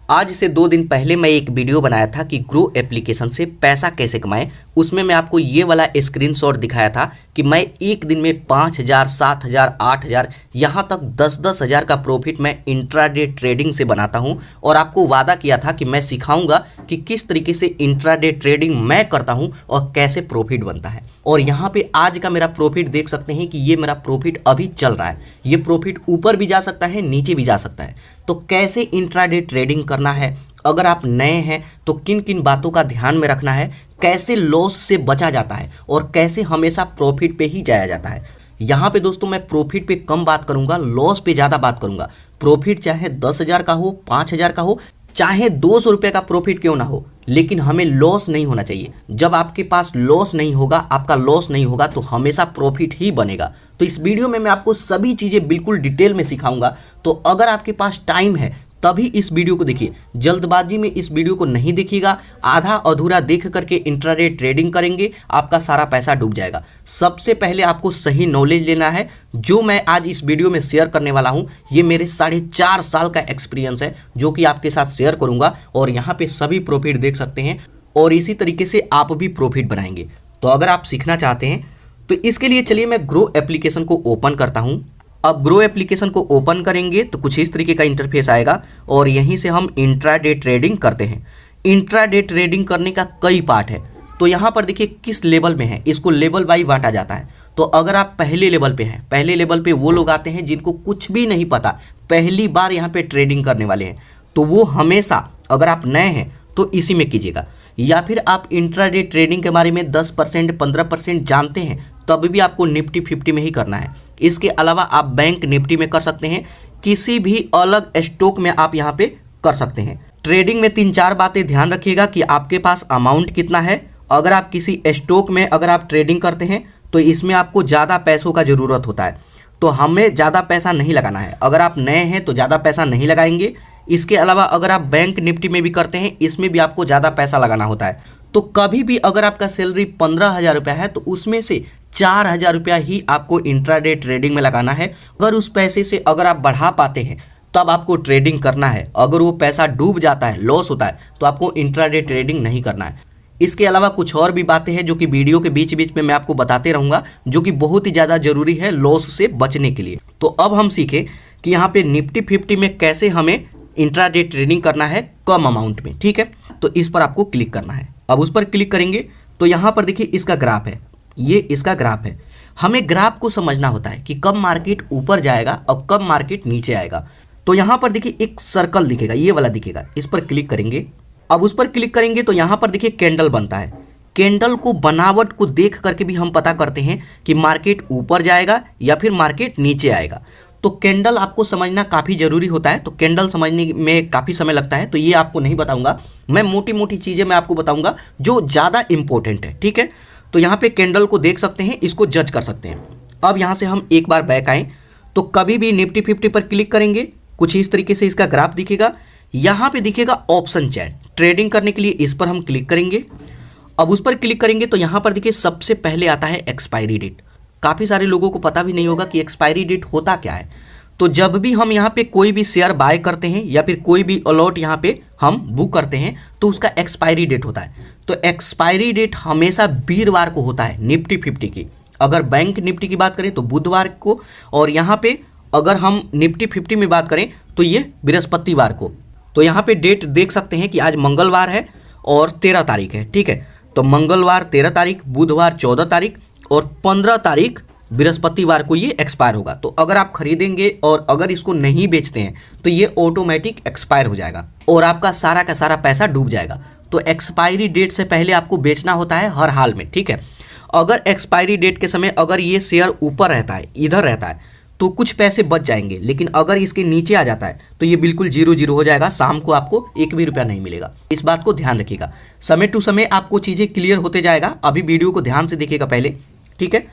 आज से 2 दिन पहले मैं एक वीडियो बनाया था कि ग्रो एप्लीकेशन से पैसा कैसे कमाएं। उसमें मैं आपको ये वाला स्क्रीनशॉट दिखाया था कि मैं एक दिन में 5,000, 7,000, 8,000 यहाँ तक 10-10 हज़ार का प्रॉफिट मैं इंट्राडे ट्रेडिंग से बनाता हूँ। और आपको वादा किया था कि मैं सिखाऊंगा कि किस तरीके से इंट्राडे ट्रेडिंग मैं करता हूँ और कैसे प्रॉफिट बनता है। और यहाँ पे आज का मेरा प्रॉफिट देख सकते हैं कि ये मेरा प्रॉफिट अभी चल रहा है। ये प्रॉफिट ऊपर भी जा सकता है, नीचे भी जा सकता है। तो कैसे इंट्राडे ट्रेडिंग करना है, अगर आप नए हैं तो किन किन बातों का ध्यान में रखना है, कैसे लॉस से बचा जाता है और कैसे हमेशा प्रॉफिट पे ही जाया जाता है। यहाँ पे दोस्तों मैं प्रॉफिट पे कम बात करूंगा, लॉस पे ज़्यादा बात करूंगा। प्रॉफिट चाहे 10,000 का हो, 5,000 का हो, चाहे 200 रुपये का प्रॉफिट क्यों ना हो, लेकिन हमें लॉस नहीं होना चाहिए। जब आपके पास लॉस नहीं होगा, आपका लॉस नहीं होगा, तो हमेशा प्रॉफिट ही बनेगा। तो इस वीडियो में मैं आपको सभी चीज़ें बिल्कुल डिटेल में सिखाऊंगा। तो अगर आपके पास टाइम है तभी इस वीडियो को देखिए, जल्दबाजी में इस वीडियो को नहीं देखिएगा। आधा अधूरा देख करके इंट्राडे ट्रेडिंग करेंगे, आपका सारा पैसा डूब जाएगा। सबसे पहले आपको सही नॉलेज लेना है। जो मैं आज इस वीडियो में शेयर करने वाला हूं, ये मेरे 4.5 साल का एक्सपीरियंस है जो कि आपके साथ शेयर करूंगा। और यहाँ पे सभी प्रॉफिट देख सकते हैं और इसी तरीके से आप भी प्रॉफिट बनाएंगे। तो अगर आप सीखना चाहते हैं तो इसके लिए चलिए मैं ग्रो एप्लीकेशन को ओपन करता हूँ। अब ग्रो एप्लीकेशन को ओपन करेंगे तो कुछ इस तरीके का इंटरफेस आएगा और यहीं से हम इंट्राडे ट्रेडिंग करते हैं। इंट्राडे ट्रेडिंग करने का कई पार्ट है। तो यहाँ पर देखिए किस लेवल में है, इसको लेवल वाइज बांटा जाता है। तो अगर आप पहले लेवल पे हैं, पहले लेवल पे वो लोग आते हैं जिनको कुछ भी नहीं पता, पहली बार यहाँ पे ट्रेडिंग करने वाले हैं। तो वो हमेशा, अगर आप नए हैं तो इसी में कीजिएगा। या फिर आप इंट्राडे ट्रेडिंग के बारे में 10%, 15% जानते हैं, तब भी आपको निफ्टी 50 में ही करना है। इसके अलावा आप बैंक निफ्टी में कर सकते हैं, किसी भी अलग स्टॉक में आप यहाँ पे कर सकते हैं। ट्रेडिंग में 3-4 बातें ध्यान रखिएगा कि आपके पास अमाउंट कितना है। अगर आप किसी स्टॉक में अगर आप ट्रेडिंग करते हैं तो इसमें आपको ज़्यादा पैसों का ज़रूरत होता है, तो हमें ज़्यादा पैसा नहीं लगाना है। अगर आप नए हैं तो ज़्यादा पैसा नहीं लगाएंगे। इसके अलावा अगर आप बैंक निफ्टी में भी करते हैं, इसमें भी आपको ज़्यादा पैसा लगाना होता है। तो कभी भी अगर आपका सैलरी 15,000 रुपया है तो उसमें से 4,000 रुपया ही आपको इंट्राडे ट्रेडिंग में लगाना है। अगर उस पैसे से अगर आप बढ़ा पाते हैं तब आपको ट्रेडिंग करना है। अगर वो पैसा डूब जाता है, लॉस होता है, तो आपको इंट्राडे ट्रेडिंग नहीं करना है। इसके अलावा कुछ और भी बातें हैं जो कि वीडियो के बीच बीच में मैं आपको बताते रहूँगा, जो कि बहुत ही ज़्यादा जरूरी है लॉस से बचने के लिए। तो अब हम सीखें कि यहाँ पे निफ्टी 50 में कैसे हमें इंट्राडे ट्रेडिंग करना है कम अमाउंट में। ठीक है, तो इस पर आपको क्लिक करना है। अब उस पर क्लिक करेंगे तो यहाँ पर देखिए इसका ग्राफ है, ये इसका ग्राफ है। हमें ग्राफ को समझना होता है कि कब मार्केट ऊपर जाएगा और कब मार्केट नीचे आएगा। तो यहाँ पर देखिए एक सर्कल दिखेगा, ये वाला दिखेगा, इस पर क्लिक करेंगे। अब उस पर क्लिक करेंगे तो यहाँ पर देखिए कैंडल बनता है। कैंडल को, बनावट को देख करके भी हम पता करते हैं कि मार्केट ऊपर जाएगा या फिर मार्केट नीचे आएगा। तो कैंडल आपको समझना काफ़ी ज़रूरी होता है। तो कैंडल समझने में काफ़ी समय लगता है, तो ये आपको नहीं बताऊंगा। मैं मोटी मोटी चीज़ें मैं आपको बताऊंगा जो ज़्यादा इंपॉर्टेंट है। ठीक है, तो यहाँ पे कैंडल को देख सकते हैं, इसको जज कर सकते हैं। अब यहाँ से हम एक बार बैक आएँ तो कभी भी निफ्टी 50 पर क्लिक करेंगे, कुछ इस तरीके से इसका ग्राफ दिखेगा। यहाँ पे दिखेगा ऑप्शन चैट, ट्रेडिंग करने के लिए इस पर हम क्लिक करेंगे। अब उस पर क्लिक करेंगे तो यहाँ पर देखिए सबसे पहले आता है एक्सपायरी डेट। काफ़ी सारे लोगों को पता भी नहीं होगा कि एक्सपायरी डेट होता क्या है। तो जब भी हम यहाँ पे कोई भी शेयर बाय करते हैं या फिर कोई भी अलॉट यहाँ पे हम बुक करते हैं तो उसका एक्सपायरी डेट होता है। तो एक्सपायरी डेट हमेशा वीरवार को होता है निफ्टी 50 की। अगर बैंक निफ्टी की बात करें तो बुधवार को, और यहाँ पे अगर हम निफ्टी 50 में बात करें तो ये बृहस्पतिवार को। तो यहाँ पे डेट देख सकते हैं कि आज मंगलवार है और 13 तारीख है। ठीक है, तो मंगलवार 13 तारीख, बुधवार 14 तारीख और 15 तारीख बृहस्पतिवार को ये एक्सपायर होगा। तो अगर आप खरीदेंगे और अगर इसको नहीं बेचते हैं तो ये ऑटोमेटिक एक्सपायर हो जाएगा और आपका सारा का सारा पैसा डूब जाएगा। तो एक्सपायरी डेट से पहले आपको बेचना होता है हर हाल में। ठीक है, अगर एक्सपायरी डेट के समय अगर ये शेयर ऊपर रहता है, इधर रहता है, तो कुछ पैसे बच जाएंगे। लेकिन अगर इसके नीचे आ जाता है तो ये बिल्कुल 0-0 हो जाएगा। शाम को आपको 1 भी रुपया नहीं मिलेगा। इस बात को ध्यान रखिएगा। समय टू समय आपको चीज़ें क्लियर होते जाएगा। अभी वीडियो को ध्यान से देखिएगा पहले। ठीक है,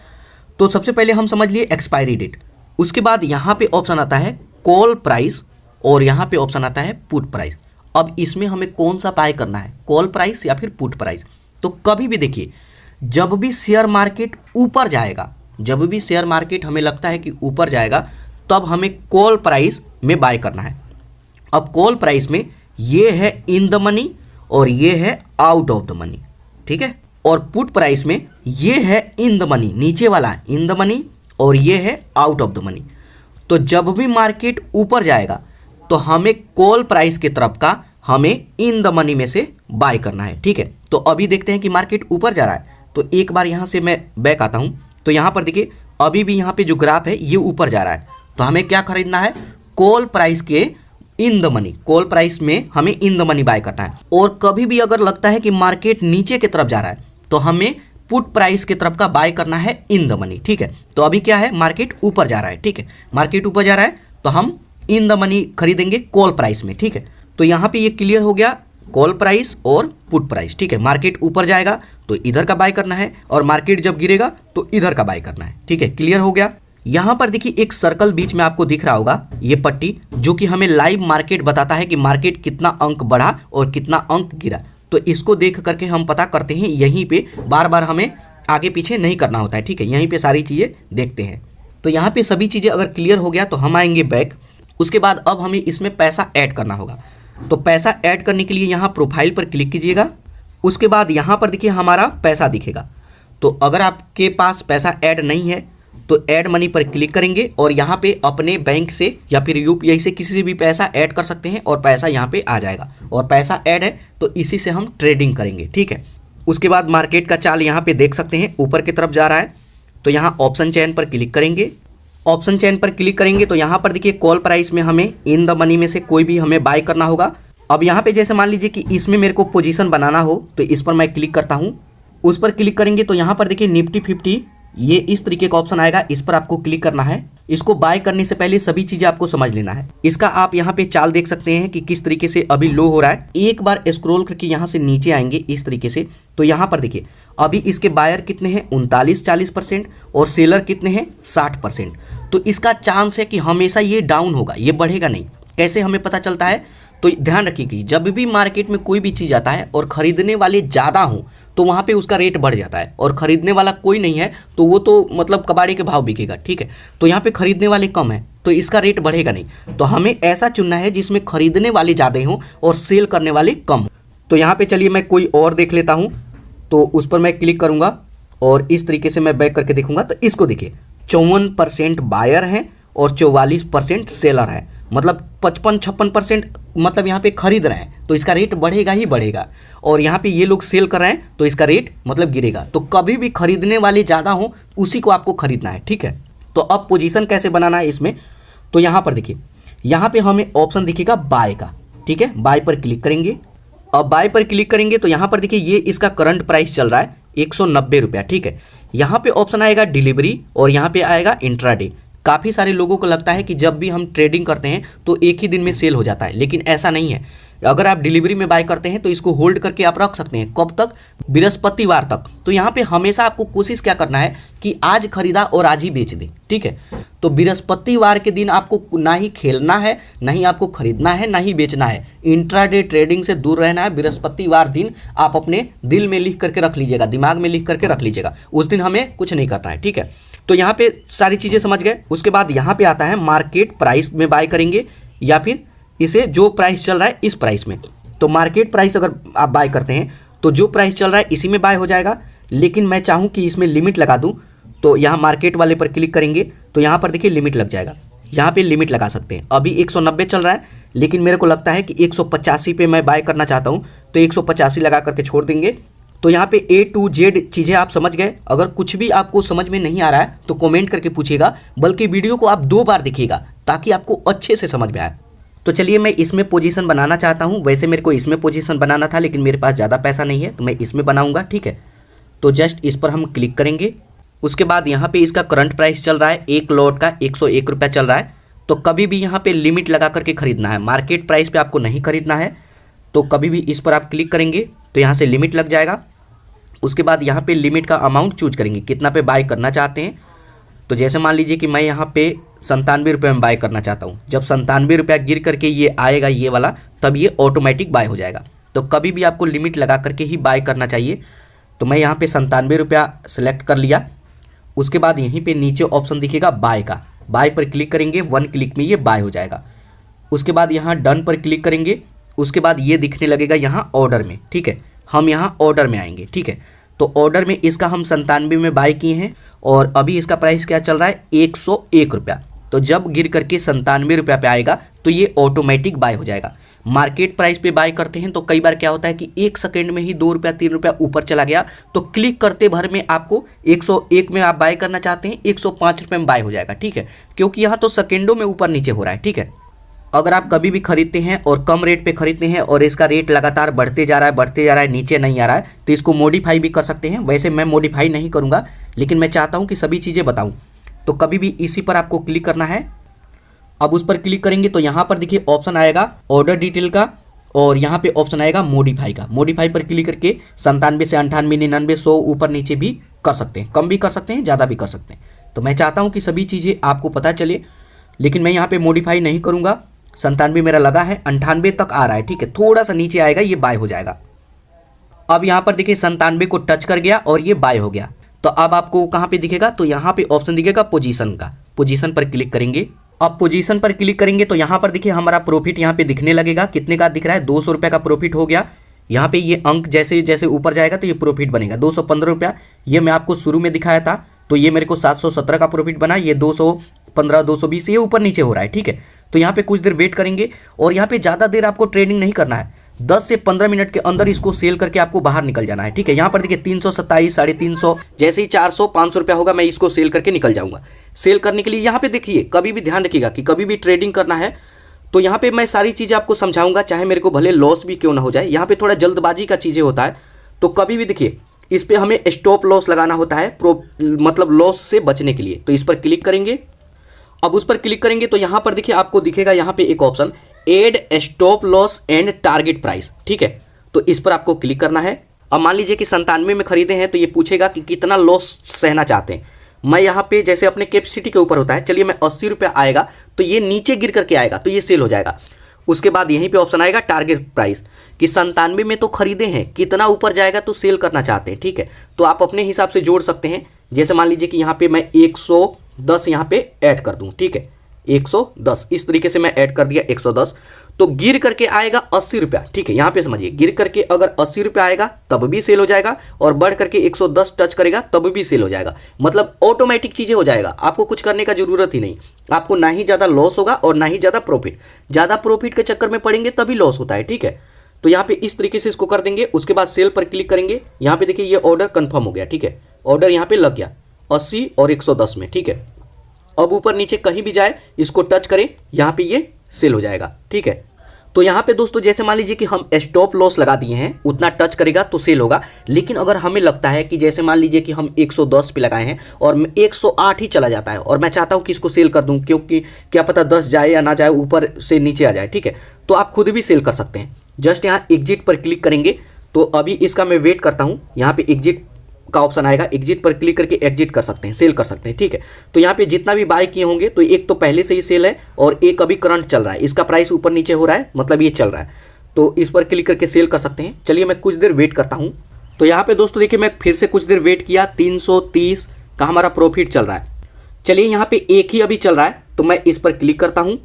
तो सबसे पहले हम समझ लिए एक्सपायरी डेट। उसके बाद यहाँ पे ऑप्शन आता है कॉल प्राइस और यहाँ पे ऑप्शन आता है पुट प्राइस। अब इसमें हमें कौन सा बाय करना है, कॉल प्राइस या फिर पुट प्राइस। तो कभी भी देखिए, जब भी शेयर मार्केट ऊपर जाएगा, जब भी शेयर मार्केट हमें लगता है कि ऊपर जाएगा, तब हमें कॉल प्राइस में बाय करना है। अब कॉल प्राइस में ये है इन द मनी और ये है आउट ऑफ द मनी, ठीक है। और पुट प्राइस में ये है इन द मनी, नीचे वाला इन द मनी और ये है आउट ऑफ द मनी। तो जब भी मार्केट ऊपर जाएगा तो हमें कॉल प्राइस की तरफ का हमें इन द मनी में से बाय करना है, ठीक है। तो अभी देखते हैं कि मार्केट ऊपर जा रहा है, तो एक बार यहाँ से मैं बैक आता हूँ। तो यहाँ पर देखिए अभी भी यहाँ पे जो ग्राफ है ये ऊपर जा रहा है, तो हमें क्या खरीदना है, कॉल प्राइस के in the money, call price में हमें इन द मनी बाय करना है। और कभी भी अगर लगता है कि मार्केट नीचे की तरफ जा रहा है तो हमें पुट प्राइस की तरफ का बाय करना है इन द मनी, ठीक है। तो अभी क्या है, मार्केट ऊपर जा रहा है, ठीक है, मार्केट ऊपर जा रहा है तो हम इन द मनी खरीदेंगे कॉल प्राइस में, ठीक है। तो यहाँ पे ये क्लियर हो गया, कॉल प्राइस और पुट प्राइस, ठीक है। मार्केट ऊपर जाएगा तो इधर का बाय करना है और मार्केट जब गिरेगा तो इधर का बाय करना है, ठीक है, क्लियर हो गया। यहाँ पर देखिए एक सर्कल बीच में आपको दिख रहा होगा, ये पट्टी, जो कि हमें लाइव मार्केट बताता है कि मार्केट कितना अंक बढ़ा और कितना अंक गिरा। तो इसको देख करके हम पता करते हैं, यहीं पे बार बार हमें आगे पीछे नहीं करना होता है, ठीक है, यहीं पे सारी चीज़ें देखते हैं। तो यहाँ पे सभी चीज़ें अगर क्लियर हो गया तो हम आएंगे बैक। उसके बाद अब हमें इसमें पैसा ऐड करना होगा। तो पैसा ऐड करने के लिए यहाँ प्रोफाइल पर क्लिक कीजिएगा। उसके बाद यहाँ पर देखिए हमारा पैसा दिखेगा। तो अगर आपके पास पैसा ऐड नहीं है तो ऐड मनी पर क्लिक करेंगे और यहाँ पे अपने बैंक से या फिर यूपीआई से किसी से भी पैसा ऐड कर सकते हैं और पैसा यहाँ पे आ जाएगा। और पैसा ऐड है तो इसी से हम ट्रेडिंग करेंगे, ठीक है। उसके बाद मार्केट का चाल यहाँ पे देख सकते हैं, ऊपर की तरफ जा रहा है। तो यहाँ ऑप्शन चेन पर क्लिक करेंगे। ऑप्शन चेन पर क्लिक करेंगे तो यहाँ पर देखिए कॉल प्राइस में हमें इन द मनी में से कोई भी हमें बाय करना होगा। अब यहाँ पे जैसे मान लीजिए कि इसमें मेरे को पोजीशन बनाना हो तो इस पर मैं क्लिक करता हूँ। उस पर क्लिक करेंगे तो यहाँ पर देखिए निफ्टी 50 ये इस तरीके का ऑप्शन आएगा, इस पर आपको क्लिक करना है। इसको बाय करने से पहले सभी चीजें आपको समझ लेना है। इसका आप यहाँ पे चाल देख सकते हैं कि किस तरीके से अभी लो हो रहा है। एक बार स्क्रॉल करके यहाँ से नीचे आएंगे इस तरीके से, तो यहाँ पर देखिए अभी इसके बायर कितने हैं 39-40% और सेलर कितने हैं 60%। तो इसका चांस है कि हमेशा ये डाउन होगा, ये बढ़ेगा नहीं। कैसे हमें पता चलता है, तो ध्यान रखिए कि जब भी मार्केट में कोई भी चीज़ आता है और ख़रीदने वाले ज़्यादा हों तो वहाँ पे उसका रेट बढ़ जाता है, और ख़रीदने वाला कोई नहीं है तो वो तो मतलब कबाड़ी के भाव बिकेगा, ठीक है। तो यहाँ पे ख़रीदने वाले कम है तो इसका रेट बढ़ेगा नहीं। तो हमें ऐसा चुनना है जिसमें ख़रीदने वाले ज़्यादा हों और सेल करने वाले कम हों। तो यहाँ पर चलिए मैं कोई और देख लेता हूँ, तो उस पर मैं क्लिक करूँगा और इस तरीके से मैं बैक करके देखूँगा। तो इसको देखिए 54% बायर हैं और 44% सेलर हैं, मतलब 55-56% मतलब यहाँ पे खरीद रहे हैं तो इसका रेट बढ़ेगा ही बढ़ेगा। और यहाँ पे ये लोग सेल कर रहे हैं तो इसका रेट मतलब गिरेगा। तो कभी भी खरीदने वाले ज़्यादा हों उसी को आपको खरीदना है, ठीक है। तो अब पोजीशन कैसे बनाना है इसमें, तो यहाँ पर देखिए यहाँ पे हमें ऑप्शन दिखेगा बाय का, ठीक है। बाय पर क्लिक करेंगे। अब बाय पर क्लिक करेंगे तो यहाँ पर देखिए ये इसका करंट प्राइस चल रहा है 190 रुपया, ठीक है। यहाँ पे ऑप्शन आएगा डिलीवरी और यहाँ पे आएगा इंट्राडे। काफ़ी सारे लोगों को लगता है कि जब भी हम ट्रेडिंग करते हैं तो एक ही दिन में सेल हो जाता है, लेकिन ऐसा नहीं है। अगर आप डिलीवरी में बाय करते हैं तो इसको होल्ड करके आप रख सकते हैं, कब तक, बृहस्पतिवार तक। तो यहाँ पे हमेशा आपको कोशिश क्या करना है कि आज खरीदा और आज ही बेच दें, ठीक है। तो बृहस्पतिवार के दिन आपको ना ही खेलना है, ना ही आपको खरीदना है, ना ही बेचना है। इंट्राडे ट्रेडिंग से दूर रहना है। बृहस्पतिवार दिन आप अपने दिल में लिख करके रख लीजिएगा, दिमाग में लिख करके रख लीजिएगा, उस दिन हमें कुछ नहीं करना है, ठीक है। तो यहाँ पे सारी चीज़ें समझ गए। उसके बाद यहाँ पे आता है मार्केट प्राइस में बाय करेंगे या फिर इसे जो प्राइस चल रहा है इस प्राइस में। तो मार्केट प्राइस अगर आप बाय करते हैं तो जो प्राइस चल रहा है इसी में बाय हो जाएगा। लेकिन मैं चाहूँ कि इसमें लिमिट लगा दूँ तो यहाँ मार्केट वाले पर क्लिक करेंगे तो यहाँ पर देखिए लिमिट लग जाएगा। यहाँ पे लिमिट लगा सकते हैं। अभी 190 चल रहा है, लेकिन मेरे को लगता है कि 185 पे मैं बाय करना चाहता हूँ तो 185 लगा करके छोड़ देंगे। तो यहाँ पे A to Z चीज़ें आप समझ गए। अगर कुछ भी आपको समझ में नहीं आ रहा है तो कमेंट करके पूछिएगा, बल्कि वीडियो को आप 2 बार देखिएगा ताकि आपको अच्छे से समझ में आए। तो चलिए मैं इसमें पोजीशन बनाना चाहता हूँ। वैसे मेरे को इसमें पोजीशन बनाना था, लेकिन मेरे पास ज़्यादा पैसा नहीं है तो मैं इसमें बनाऊँगा, ठीक है। तो जस्ट इस पर हम क्लिक करेंगे। उसके बाद यहाँ पे इसका करंट प्राइस चल रहा है एक लॉट का 101 रुपया चल रहा है। तो कभी भी यहाँ पे लिमिट लगा करके खरीदना है, मार्केट प्राइस पे आपको नहीं खरीदना है। तो कभी भी इस पर आप क्लिक करेंगे तो यहाँ से लिमिट लग जाएगा। उसके बाद यहाँ पे लिमिट का अमाउंट चूज करेंगे, कितना पे बाय करना चाहते हैं। तो जैसे मान लीजिए कि मैं यहाँ पे 97 रुपये में बाय करना चाहता हूँ। जब 97 रुपया गिर करके ये आएगा ये वाला, तब ये ऑटोमेटिक बाय हो जाएगा। तो कभी भी आपको लिमिट लगा करके ही बाय करना चाहिए। तो मैं यहाँ पे 97 रुपया सेलेक्ट कर लिया। उसके बाद यहीं पे नीचे ऑप्शन दिखेगा बाय का, बाय पर क्लिक करेंगे, 1 क्लिक में ये बाय हो जाएगा। उसके बाद यहाँ डन पर क्लिक करेंगे उसके बाद ये दिखने लगेगा यहाँ ऑर्डर में, ठीक है। हम यहाँ ऑर्डर में आएंगे, ठीक है। तो ऑर्डर में इसका हम 97 में बाय किए हैं और अभी इसका प्राइस क्या चल रहा है, 101 रुपया। तो जब गिर करके 97 रुपया पे आएगा तो ये ऑटोमेटिक बाय हो जाएगा। मार्केट प्राइस पे बाय करते हैं तो कई बार क्या होता है कि 1 सेकेंड में ही 2 रुपया 3 रुपया ऊपर चला गया, तो क्लिक करते भर में आपको 101 में आप बाय करना चाहते हैं 105 रुपये में बाय हो जाएगा, ठीक है। क्योंकि यहाँ तो सेकेंडों में ऊपर नीचे हो रहा है, ठीक है। अगर आप कभी भी खरीदते हैं और कम रेट पे खरीदते हैं और इसका रेट लगातार बढ़ते जा रहा है, नीचे नहीं आ रहा है, तो इसको मॉडिफाई भी कर सकते हैं। वैसे मैं मॉडिफाई नहीं करूँगा, लेकिन मैं चाहता हूँ कि सभी चीज़ें बताऊँ। तो कभी भी इसी पर आपको क्लिक करना है। अब उस पर क्लिक करेंगे तो यहाँ पर देखिए ऑप्शन आएगा ऑर्डर डिटेल का और यहाँ पे ऑप्शन आएगा मॉडिफाई का। मॉडिफाई पर क्लिक करके 97 से 98, 99, 100 ऊपर नीचे भी कर सकते हैं, कम भी कर सकते हैं, ज़्यादा भी कर सकते हैं। तो मैं चाहता हूँ कि सभी चीज़ें आपको पता चले, लेकिन मैं यहाँ पे मॉडिफाई नहीं करूँगा। 97 मेरा लगा है, 98 तक आ रहा है, ठीक है। थोड़ा सा नीचे आएगा, ये बाय हो जाएगा। अब यहाँ पर देखिए 97 को टच कर गया और ये बाय हो गया। तो अब आपको कहाँ पे दिखेगा, तो यहाँ पे ऑप्शन दिखेगा पोजीशन का। पोजीशन पर क्लिक करेंगे। अब पोजीशन पर क्लिक करेंगे तो यहाँ पर देखिए हमारा प्रॉफिट यहाँ पे दिखने लगेगा। कितने का दिख रहा है, 200 रुपये का प्रॉफिट हो गया। यहाँ पे ये अंक जैसे जैसे ऊपर जाएगा तो ये प्रॉफिट बनेगा 215 रुपया। ये मैं आपको शुरू में दिखाया था, तो ये मेरे को 717 का प्रॉफिट बना। ये 215, 220 ये ऊपर नीचे हो रहा है, ठीक है। तो यहाँ पे कुछ देर वेट करेंगे और यहाँ पे ज़्यादा देर आपको ट्रेडिंग नहीं करना है। 10 से 15 मिनट के अंदर इसको सेल करके आपको बाहर निकल जाना है, ठीक है। यहाँ पर देखिए 327, 350, जैसे ही 400, 500 रुपया होगा मैं इसको सेल करके निकल जाऊंगा। सेल करने के लिए यहाँ पे देखिए, कभी भी ध्यान रखिएगा कि कभी भी ट्रेडिंग करना है तो यहाँ पे मैं सारी चीज़ें आपको समझाऊंगा, चाहे मेरे को भले लॉस भी क्यों ना हो जाए। यहाँ पे थोड़ा जल्दबाजी का चीज़ें होता है, तो कभी भी देखिए इस पर हमें स्टॉप लॉस लगाना होता है, मतलब लॉस से बचने के लिए। तो इस पर क्लिक करेंगे। अब उस पर क्लिक करेंगे तो यहाँ पर देखिए आपको दिखेगा यहाँ पे एक option add stop loss and target price, ठीक है। तो इस पर आपको क्लिक करना है। अब मान लीजिए कि 97 में खरीदे हैं तो ये पूछेगा कि कितना लॉस सहना चाहते हैं। मैं यहाँ पे जैसे अपने कैपेसिटी के ऊपर होता है, चलिए मैं 80 रुपया आएगा तो ये नीचे गिर करके आएगा तो ये सेल हो जाएगा। उसके बाद यहीं पे ऑप्शन आएगा टारगेट प्राइस कि 97 में तो खरीदे हैं, कितना ऊपर जाएगा तो सेल करना चाहते हैं, ठीक है। तो आप अपने हिसाब से जोड़ सकते हैं। जैसे मान लीजिए कि यहाँ पे मैं 110 यहाँ पे ऐड कर दूँ, ठीक है। 110 इस तरीके से मैं ऐड कर दिया 110, तो गिर करके आएगा 80 रुपया, ठीक है। यहाँ पे समझिए, गिर करके अगर 80 रुपया आएगा तब भी सेल हो जाएगा और बढ़ करके 110 टच करेगा तब भी सेल हो जाएगा। मतलब ऑटोमेटिक चीज़ें हो जाएगा, आपको कुछ करने का जरूरत ही नहीं। आपको ना ही ज़्यादा लॉस होगा और ना ही ज़्यादा प्रॉफिट। ज़्यादा प्रॉफिट के चक्कर में पड़ेंगे तभी लॉस होता है, ठीक है। तो यहाँ पे इस तरीके से इसको कर देंगे। उसके बाद सेल पर क्लिक करेंगे। यहाँ पे देखिए ये ऑर्डर कन्फर्म हो गया, ठीक है। ऑर्डर यहाँ पे लग गया 80 और 110 में, ठीक है। अब ऊपर नीचे कहीं भी जाए इसको टच करें, यहाँ पे ये सेल हो जाएगा, ठीक है। तो यहाँ पे दोस्तों जैसे मान लीजिए कि हम स्टॉप लॉस लगा दिए हैं, उतना टच करेगा तो सेल होगा। लेकिन अगर हमें लगता है कि जैसे मान लीजिए कि हम 110 पे लगाए हैं और 108 ही चला जाता है और मैं चाहता हूँ कि इसको सेल कर दूँ, क्योंकि क्या पता 10 जाए या ना जाए, ऊपर से नीचे आ जाए, ठीक है। तो आप खुद भी सेल कर सकते हैं। जस्ट यहाँ एग्जिट पर क्लिक करेंगे। तो अभी इसका मैं वेट करता हूँ। यहाँ पे एग्जिट का ऑप्शन आएगा, एग्जिट पर क्लिक करके एग्जिट कर सकते हैं, सेल कर सकते हैं, ठीक है। तो यहाँ पे जितना भी बाय किए होंगे तो एक तो पहले से ही सेल है और एक अभी करंट चल रहा है, इसका प्राइस ऊपर नीचे हो रहा है, मतलब ये चल रहा है। तो इस पर क्लिक करके सेल कर सकते हैं। चलिए मैं कुछ देर वेट करता हूँ। तो यहाँ पे दोस्तों देखिए मैं फिर से कुछ देर वेट किया, 330 का हमारा प्रॉफिट चल रहा है। चलिए यहाँ पे एक ही अभी चल रहा है तो मैं इस पर क्लिक करता हूँ।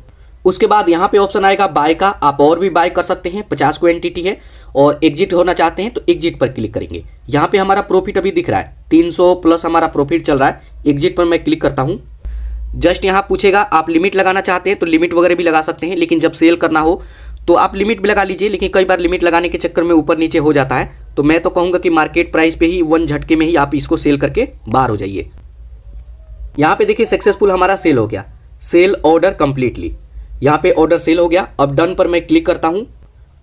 उसके बाद यहाँ पे ऑप्शन आएगा बाय का, आप और भी बाय कर सकते हैं। 50 क्वांटिटी है और एग्जिट होना चाहते हैं तो एग्जिट पर क्लिक करेंगे। यहाँ पे हमारा प्रॉफिट अभी दिख रहा है 300 प्लस हमारा प्रॉफिट चल रहा है। एग्जिट पर मैं क्लिक करता हूँ। जस्ट यहाँ पूछेगा आप लिमिट लगाना चाहते हैं तो लिमिट वगैरह भी लगा सकते हैं, लेकिन जब सेल करना हो तो आप लिमिट भी लगा लीजिए। लेकिन कई बार लिमिट लगाने के चक्कर में ऊपर नीचे हो जाता है, तो मैं तो कहूँगा कि मार्केट प्राइस पे ही वन झटके में ही आप इसको सेल करके बाहर हो जाइए। यहाँ पे देखिए सक्सेसफुल हमारा सेल हो गया, सेल ऑर्डर कंप्लीटली। यहाँ पे ऑर्डर सेल हो गया। अब डन पर मैं क्लिक करता हूँ।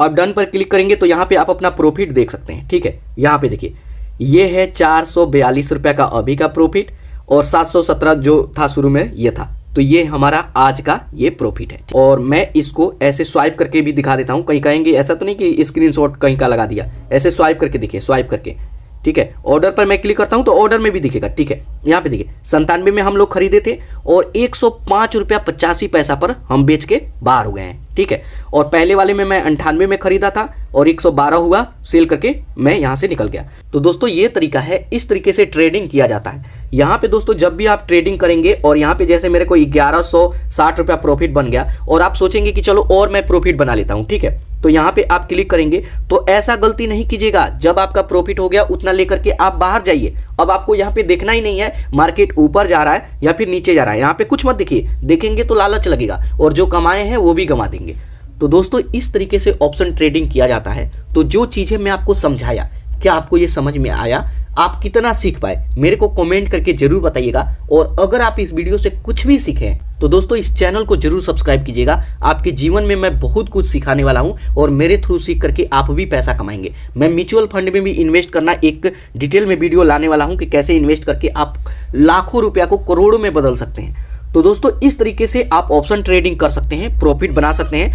अब डन पर क्लिक करेंगे तो यहाँ पे आप अपना प्रॉफिट देख सकते हैं, ठीक है। यहाँ पे देखिए ये है 442 रुपये का अभी का प्रॉफिट और 717 जो था शुरू में ये था। तो ये हमारा आज का ये प्रॉफिट है। और मैं इसको ऐसे स्वाइप करके भी दिखा देता हूँ। कहीं कहेंगे ऐसा तो नहीं कि स्क्रीनशॉट कहीं का लगा दिया, ऐसे स्वाइप करके दिखिए, स्वाइप करके, ठीक है। ऑर्डर पर मैं क्लिक करता हूँ तो ऑर्डर में भी दिखेगा, ठीक है। यहाँ पे देखिए 97 में हम लोग खरीदे थे और 105 रुपया 85 पैसा पर हम बेच के बाहर हो गए हैं, ठीक है। और पहले वाले में मैं 98 में खरीदा था और 112 हुआ, सेल करके मैं यहाँ से निकल गया। तो दोस्तों ये तरीका है, इस तरीके से ट्रेडिंग किया जाता है। यहाँ पे दोस्तों जब भी आप ट्रेडिंग करेंगे और यहाँ पे जैसे मेरे को 1160 रुपया प्रॉफिट बन गया और आप सोचेंगे कि चलो और मैं प्रॉफिट बना लेता हूँ, ठीक है, तो यहाँ पे आप क्लिक करेंगे। तो ऐसा गलती नहीं कीजिएगा, जब आपका प्रॉफिट हो गया उतना लेकर के आप बाहर जाइए। अब आपको यहाँ पे देखना ही नहीं है मार्केट ऊपर जा रहा है या फिर नीचे जा रहा है, यहाँ पे कुछ मत देखिए, देखेंगे तो लालच लगेगा और जो कमाए हैं वो भी गंवा देंगे। तो दोस्तों इस तरीके से ऑप्शन ट्रेडिंग किया जाता है। तो जो चीजें मैं आपको समझाया, क्या आपको ये समझ में आया? आप कितना सीख पाए मेरे को कमेंट करके जरूर बताइएगा। और अगर आप इस वीडियो से कुछ भी सीखे तो दोस्तों इस चैनल को जरूर सब्सक्राइब कीजिएगा। आपके जीवन में मैं बहुत कुछ सिखाने वाला हूं और मेरे थ्रू सीख करके आप भी पैसा कमाएंगे। मैं म्यूचुअल फंड में भी इन्वेस्ट करना एक डिटेल में वीडियो लाने वाला हूं कि कैसे इन्वेस्ट करके आप लाखों रुपया को करोड़ों में बदल सकते हैं। तो दोस्तों इस तरीके से आप ऑप्शन ट्रेडिंग कर सकते हैं, प्रॉफिट बना सकते हैं।